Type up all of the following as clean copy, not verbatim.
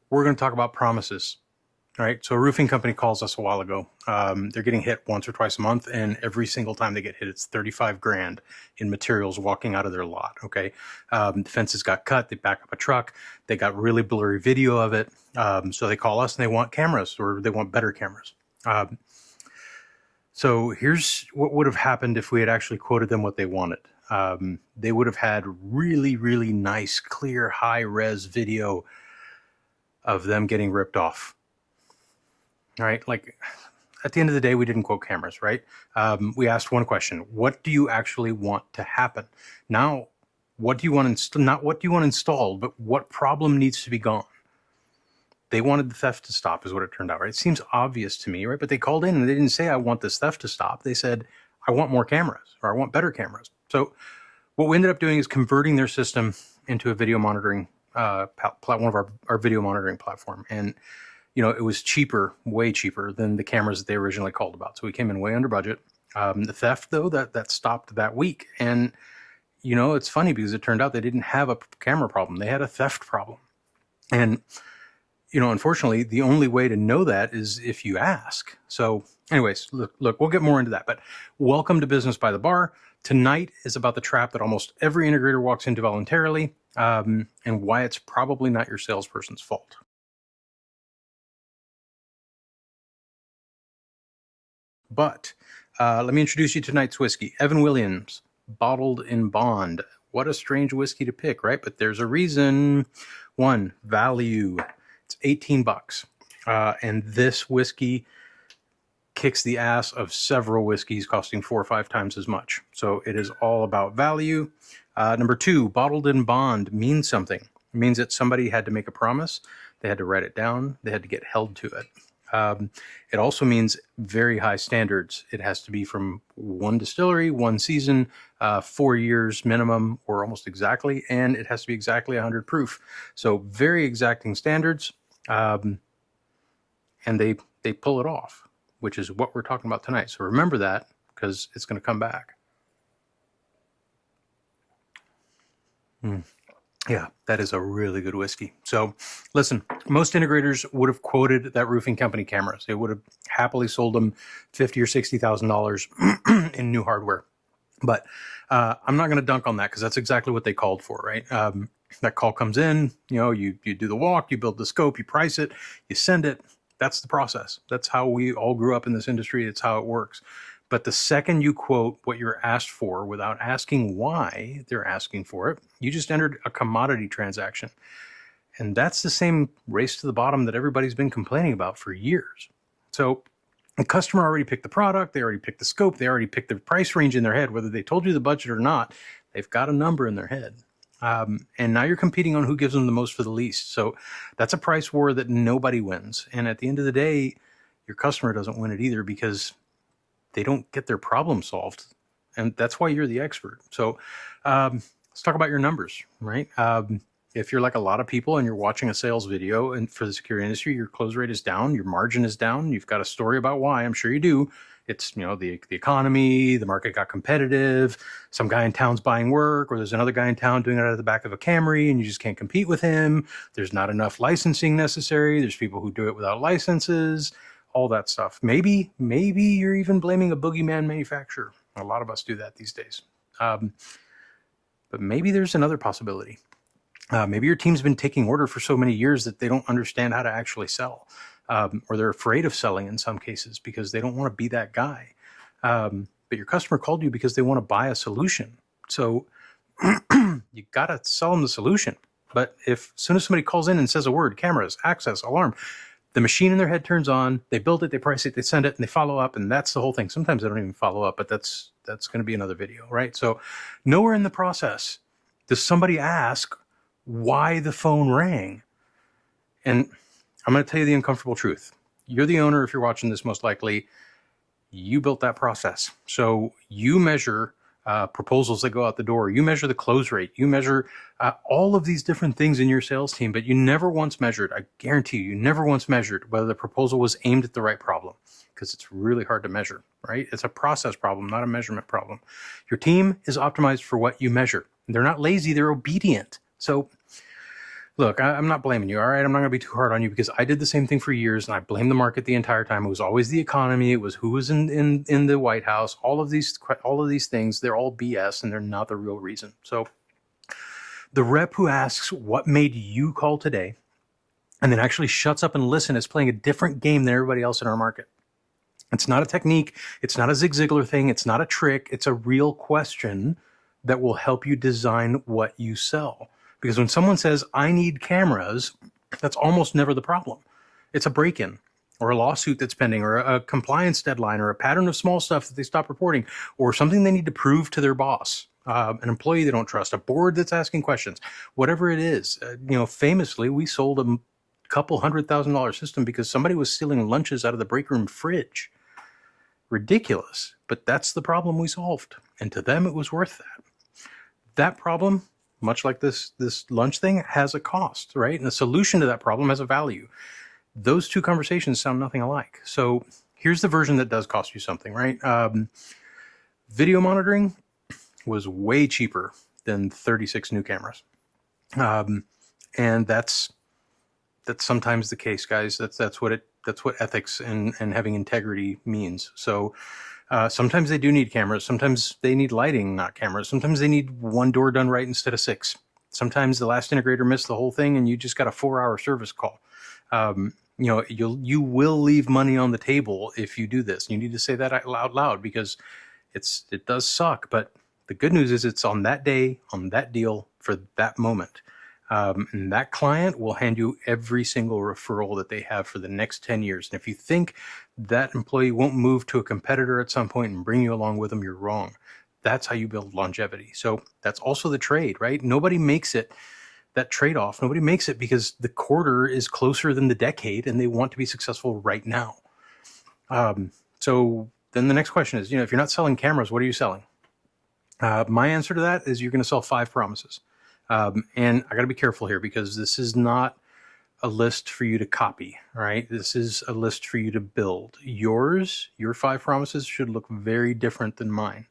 we're going to talk about promises. All right. So a roofing company calls us a while ago. They're getting hit once or twice a month, and every single time they get hit, it's 35 grand in materials walking out of their lot. Okay. The fences got cut. They back up a truck. They got really blurry video of it. So they call us and they want cameras, or they want better cameras. So here's what would have happened if we had actually quoted them what they wanted. They would have had really, really nice, clear, high-res video of them getting ripped off. All right, like at the end of the day, we didn't quote cameras, right? We asked one question: what do you actually want to happen? Now, what do you want not what do you want installed, but what problem needs to be gone? They wanted the theft to stop, is what it turned out, right? It seems obvious to me, right? But they called in and they didn't say, I want this theft to stop. They said, I want more cameras, or I want better cameras. So what we ended up doing is converting their system into a video monitoring, one of our video monitoring platform. And, you know, it was cheaper, way cheaper than the cameras that they originally called about. So we came in way under budget. The theft, though, that stopped that week. And, you know, it's funny because it turned out they didn't have a camera problem. They had a theft problem. And, you know, unfortunately, the only way to know that is if you ask. So anyways, look, we'll get more into that. But welcome to Business by the Bar. Tonight is about the trap that almost every integrator walks into voluntarily, and why it's probably not your salesperson's fault. But let me introduce you to tonight's whiskey. Evan Williams, bottled in bond. What a strange whiskey to pick, right? But there's a reason. One, value. It's 18 bucks. And this whiskey kicks the ass of several whiskeys costing 4 or 5 times as much. So it is all about value. Number two, bottled in bond means something. It means that somebody had to make a promise. They had to write it down. They had to get held to it. It also means very high standards. It has to be from one distillery, one season, 4 years minimum, or almost exactly, and it has to be exactly 100 proof. So very exacting standards, and they pull it off, which is what we're talking about tonight. So remember that, because it's going to come back. Yeah, that is a really good whiskey. So listen, most integrators would have quoted that roofing company cameras. They would have happily sold them $50,000 or $60,000 in new hardware. But I'm not going to dunk on that, because that's exactly what they called for, right? That call comes in, you know, you do the walk, you build the scope, you price it, you send it. That's the process. That's how we all grew up in this industry. It's how it works. But the second you quote what you're asked for without asking why they're asking for it, you just entered a commodity transaction. And that's the same race to the bottom that everybody's been complaining about for years. So the customer already picked the product, they already picked the scope, they already picked the price range in their head, whether they told you the budget or not, they've got a number in their head. And now you're competing on who gives them the most for the least. So that's a price war that nobody wins. And at the end of the day, your customer doesn't win it either, because they don't get their problem solved. And that's why you're the expert. So let's talk about your numbers, right? If you're like a lot of people and you're watching a sales video and for the security industry, your close rate is down, your margin is down, you've got a story about why, I'm sure you do. It's, you know, the economy, the market got competitive, some guy in town's buying work, or there's another guy in town doing it out of the back of a Camry and you just can't compete with him. There's not enough licensing necessary. There's people who do it without licenses, all that stuff. Maybe you're even blaming a boogeyman manufacturer. A lot of us do that these days. But maybe there's another possibility. Maybe your team's been taking order for so many years that they don't understand how to actually sell. Or they're afraid of selling in some cases because they don't want to be that guy. But your customer called you because they want to buy a solution. So you got to sell them the solution. But if as soon as somebody calls in and says a word, cameras, access, alarm, the machine in their head turns on, they build it, they price it, they send it, and they follow up, and that's the whole thing. Sometimes they don't even follow up, but that's going to be another video, right? So nowhere in the process does somebody ask why the phone rang. And I'm going to tell you the uncomfortable truth. You're the owner if you're watching this, most likely. You built that process. So you measure proposals that go out the door. You measure the close rate. You measure all of these different things in your sales team, but you never once measured, I guarantee you never once measured whether the proposal was aimed at the right problem, because it's really hard to measure, right? It's a process problem, not a measurement problem. Your team is optimized for what you measure. They're not lazy, they're obedient. So Look, I'm not blaming you, all right? I'm not going to be too hard on you because I did the same thing for years, and I blamed the market the entire time. It was always the economy. It was who was in the White House. All of these things, they're all BS, and they're not the real reason. So the rep who asks what made you call today, and then actually shuts up and listen, is playing a different game than everybody else in our market. It's not a technique. It's not a Zig Ziglar thing. It's not a trick. It's a real question that will help you design what you sell. Because when someone says, I need cameras, that's almost never the problem. It's a break-in or a lawsuit that's pending or a compliance deadline or a pattern of small stuff that they stop reporting or something they need to prove to their boss, an employee they don't trust, a board that's asking questions, whatever it is. Famously, we sold a couple $100,000 system because somebody was stealing lunches out of the break room fridge. Ridiculous, but that's the problem we solved. And to them, it was worth that. That problem, much like this lunch thing, has a cost, right? And the solution to that problem has a value. Those two conversations sound nothing alike. So here's the version that does cost you something, right? Video monitoring was way cheaper than 36 new cameras. And that's sometimes the case, guys. That's what ethics and having integrity means. So sometimes they do need cameras. Sometimes they need lighting, not cameras. Sometimes they need one door done right instead of 6. Sometimes the last integrator missed the whole thing and you just got a 4-hour service call. You will leave money on the table if you do this. You need to say that out loud because it does suck. But the good news is it's on that day, on that deal, for that moment. And that client will hand you every single referral that they have for the next 10 years. And if you think that employee won't move to a competitor at some point and bring you along with them, you're wrong. That's how you build longevity. So that's also the trade, right? Nobody makes it, that trade-off, nobody makes it because the quarter is closer than the decade and they want to be successful right now. So then the next question is, if you're not selling cameras, what are you selling? My answer to that is you're going to sell 5 promises. And I got to be careful here because this is not a list for you to copy, right? This is a list for you to build. Your 5 promises should look very different than mine,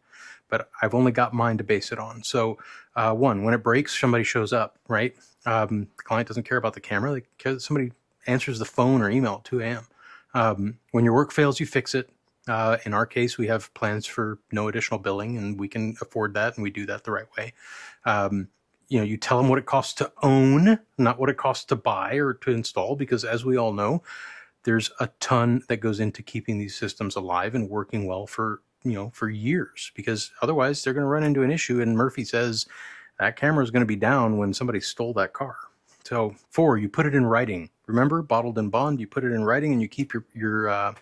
but I've only got mine to base it on. So 1, when it breaks, somebody shows up, right? The client doesn't care about the camera. They care that somebody answers the phone or email at 2 a.m. When your work fails, you fix it. In our case, we have plans for no additional billing and we can afford that and we do that the right way. You tell them what it costs to own, not what it costs to buy or to install, because as we all know, there's a ton that goes into keeping these systems alive and working well for years, because otherwise they're going to run into an issue. And Murphy says that camera is going to be down when somebody stole that car. So 4, you put it in writing. Remember, bottled in bond, you put it in writing and you keep your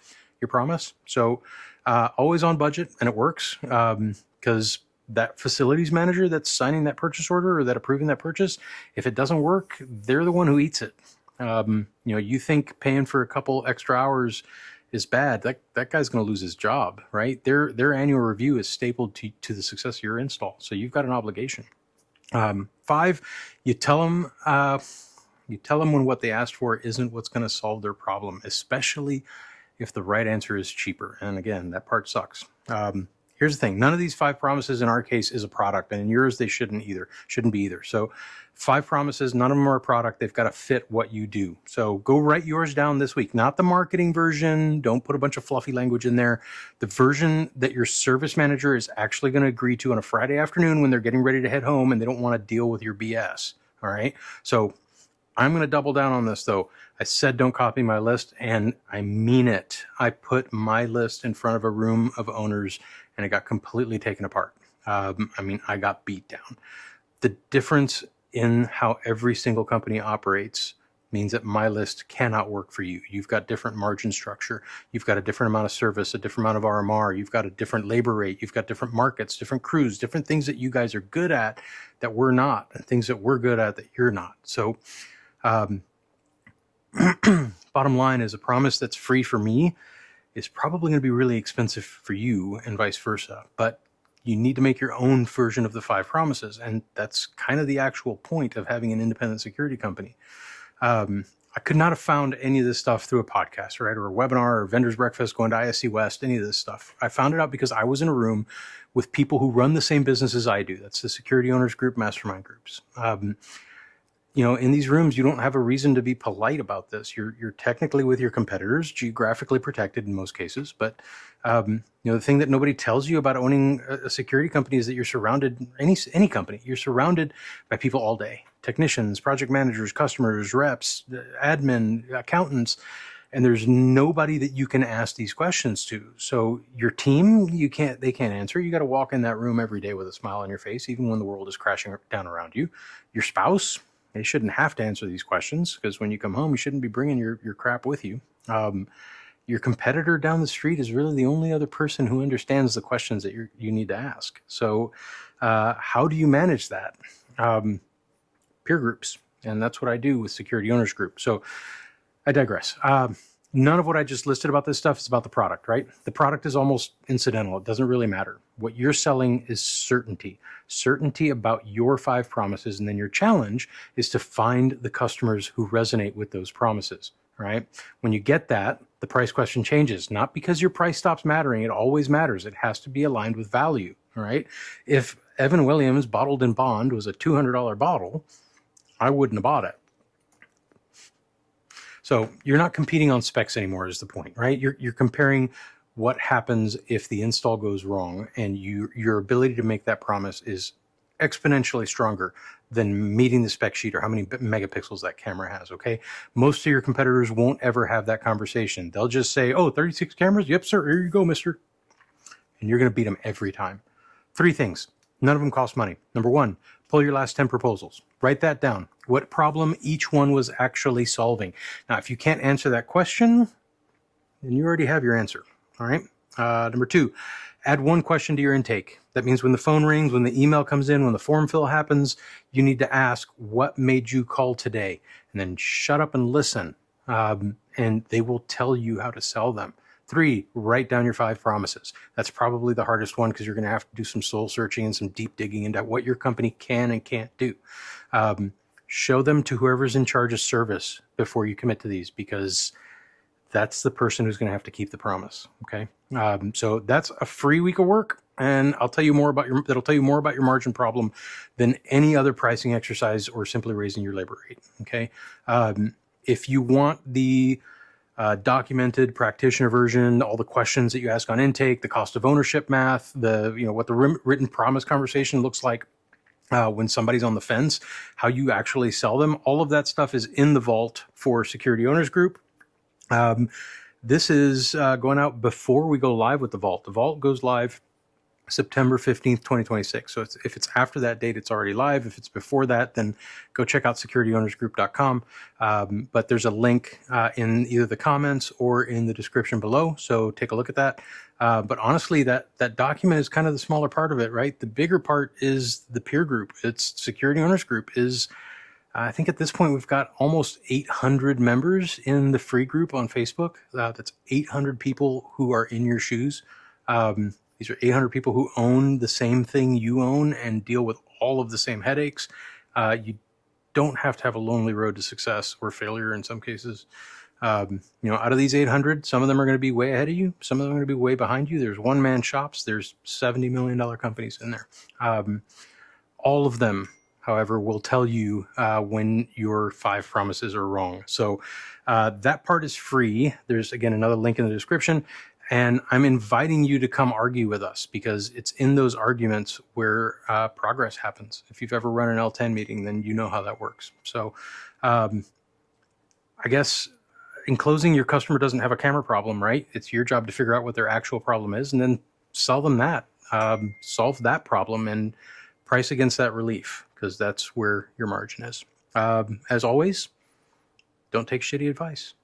promise. So always on budget, and it works because that facilities manager that's signing that purchase order or that approving that purchase, if it doesn't work, they're the one who eats it. You think paying for a couple extra hours is bad. That guy's going to lose his job, right? Their annual review is stapled to the success of your install. So you've got an obligation. 5, you tell them when what they asked for isn't what's going to solve their problem, especially if the right answer is cheaper. And again, that part sucks. Here's the thing. None of these 5 promises in our case is a product, and in yours, they shouldn't be either. So 5 promises, none of them are a product. They've got to fit what you do. So go write yours down this week, not the marketing version. Don't put a bunch of fluffy language in there. The version that your service manager is actually going to agree to on a Friday afternoon when they're getting ready to head home and they don't want to deal with your BS. All right. So I'm going to double down on this, though. I said don't copy my list, and I mean it. I put my list in front of a room of owners, and it got completely taken apart. I got beat down. The difference in how every single company operates means that my list cannot work for you. You've got different margin structure. You've got a different amount of service, a different amount of RMR. You've got a different labor rate. You've got different markets, different crews, different things that you guys are good at that we're not, and things that we're good at that you're not. So bottom line is, a promise that's free for me is probably going to be really expensive for you, and vice versa. But you need to make your own version of the 5 promises. And that's kind of the actual point of having an independent security company. I could not have found any of this stuff through a podcast, right? Or a webinar or vendor's breakfast, going to ISC West, any of this stuff. I found it out because I was in a room with people who run the same business as I do. That's the Security Owners Group, mastermind groups. in these rooms, you don't have a reason to be polite about this. You're technically with your competitors, geographically protected in most cases. But the thing that nobody tells you about owning a security company is that you're surrounded, any company, you're surrounded by people all day: technicians, project managers, customers, reps, admin, accountants. And there's nobody that you can ask these questions to. So your team, they can't answer. You got to walk in that room every day with a smile on your face, even when the world is crashing down around you. Your spouse, they shouldn't have to answer these questions, because when you come home, you shouldn't be bringing your crap with you. Your competitor down the street is really the only other person who understands the questions that you need to ask. So how do you manage that? Peer groups. And that's what I do with Security Owners Group. So I digress. None of what I just listed about this stuff is about the product, right? The product is almost incidental. It doesn't really matter. What you're selling is certainty about your 5 promises. And then your challenge is to find the customers who resonate with those promises, right? When you get that, the price question changes, not because your price stops mattering. It always matters. It has to be aligned with value, right? If Evan Williams Bottled in Bond was a $200 bottle, I wouldn't have bought it. So you're not competing on specs anymore is the point, right? You're comparing what happens if the install goes wrong, and your ability to make that promise is exponentially stronger than meeting the spec sheet or how many megapixels that camera has, okay? Most of your competitors won't ever have that conversation. They'll just say, oh, 36 cameras? Yep, sir, here you go, mister. And you're going to beat them every time. 3 things. None of them cost money. Number 1, pull your last 10 proposals. Write that down. What problem each one was actually solving. Now, if you can't answer that question, then you already have your answer. All right. Number 2, add 1 question to your intake. That means when the phone rings, when the email comes in, when the form fill happens, you need to ask, what made you call today? And then shut up and listen. And they will tell you how to sell them. 3, write down your 5 promises. That's probably the hardest one, because you're going to have to do some soul searching and some deep digging into what your company can and can't do. Show them to whoever's in charge of service before you commit to these, because that's the person who's going to have to keep the promise. Okay. So that's a free week of work, and that'll tell you more about your margin problem than any other pricing exercise or simply raising your labor rate. Okay. If you want the documented practitioner version, all the questions that you ask on intake, the cost of ownership math, what the written promise conversation looks like when somebody's on the fence, how you actually sell them, all of that stuff is in the vault for Security Owners Group. This is going out before we go live with the vault. The vault goes live September 15th, 2026. So if it's after that date, it's already live. If it's before that, then go check out securityownersgroup.com. But there's a link in either the comments or in the description below. So take a look at that. But honestly, that document is kind of the smaller part of it, right? The bigger part is the peer group. It's Security Owners Group is, I think at this point, we've got almost 800 members in the free group on Facebook. That's 800 people who are in your shoes. These are 800 people who own the same thing you own and deal with all of the same headaches. You don't have to have a lonely road to success or failure in some cases. Out of these 800, some of them are going to be way ahead of you. Some of them are going to be way behind you. There's one-man shops. There's $70 million companies in there. All of them, however, will tell you when your 5 promises are wrong. So that part is free. There's, again, another link in the description. And I'm inviting you to come argue with us, because it's in those arguments where progress happens. If you've ever run an L10 meeting, then you know how that works. So I guess in closing, your customer doesn't have a camera problem, right? It's your job to figure out what their actual problem is and then sell them that, solve that problem and price against that relief, because that's where your margin is. As always, don't take shitty advice.